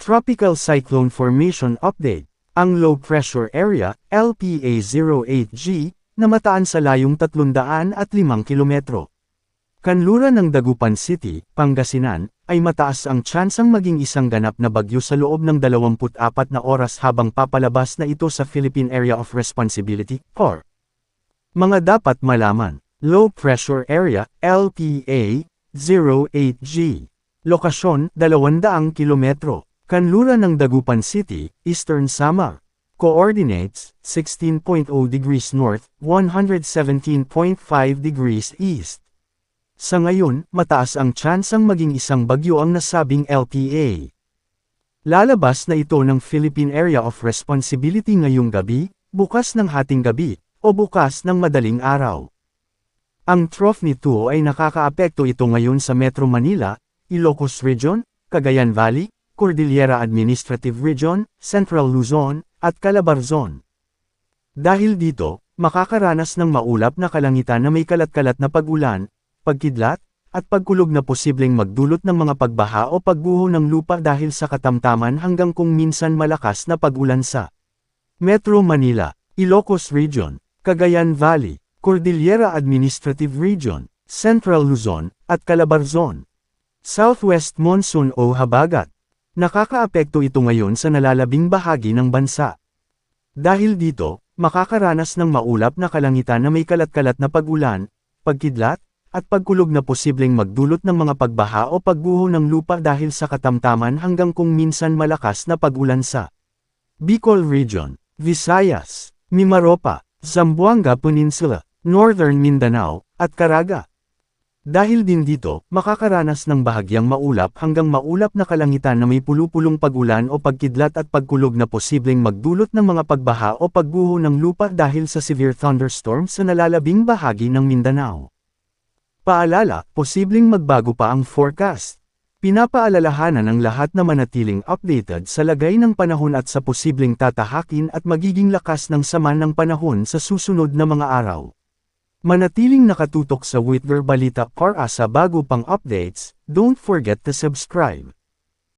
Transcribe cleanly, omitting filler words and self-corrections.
Tropical Cyclone Formation Update. Ang low pressure area, LPA-08G, na mataan sa layong 305 kilometro. Kanluran ng Dagupan City, Pangasinan, ay mataas ang tsansang maging isang ganap na bagyo sa loob ng 24 na oras habang papalabas na ito sa Philippine Area of Responsibility, PAR. Mga dapat malaman. Low Pressure Area, LPA-08G. Lokasyon, 200 kilometro. Kanluran ng Dagupan City, Eastern Samar. Coordinates, 16.0 degrees north, 117.5 degrees east. Sa ngayon, mataas ang tsansang maging isang bagyo ang nasabing LPA. Lalabas na ito ng Philippine Area of Responsibility ngayong gabi, bukas ng hating gabi, o bukas ng madaling araw. Ang trough nito ay nakakaapekto ito ngayon sa Metro Manila, Ilocos Region, Cagayan Valley, Cordillera Administrative Region, Central Luzon, at Calabarzon. Dahil dito, makakaranas ng maulap na kalangitan na may kalat-kalat na pag-ulan, pagkidlat, at pagkulog na posibleng magdulot ng mga pagbaha o pagguho ng lupa dahil sa katamtaman hanggang kung minsan malakas na pag-ulan sa Metro Manila, Ilocos Region, Cagayan Valley, Cordillera Administrative Region, Central Luzon, at Calabarzon. Southwest Monsoon o Habagat. Nakakaapekto ito ngayon sa nalalabing bahagi ng bansa. Dahil dito, makakaranas ng maulap na kalangitan na may kalat-kalat na pag-ulan, pagkidlat, at pagkulog na posibleng magdulot ng mga pagbaha o pagguho ng lupa dahil sa katamtaman hanggang kung minsan malakas na pag-ulan sa Bicol Region, Visayas, Mimaropa, Zamboanga Peninsula, Northern Mindanao, at Caraga. Dahil din dito, makakaranas ng bahagyang maulap hanggang maulap na kalangitan na may pulupulong pag-ulan o pagkidlat at pagkulog na posibleng magdulot ng mga pagbaha o pagguho ng lupa dahil sa severe thunderstorms sa nalalabing bahagi ng Mindanao. Paalala, posibleng magbago pa ang forecast. Pinapaalalahanan ang lahat na manatiling updated sa lagay ng panahon at sa posibleng tatahakin at magiging lakas ng sama ng panahon sa susunod na mga araw. Manatiling nakatutok sa Whitver Balita para sa bago pang updates, don't forget to subscribe.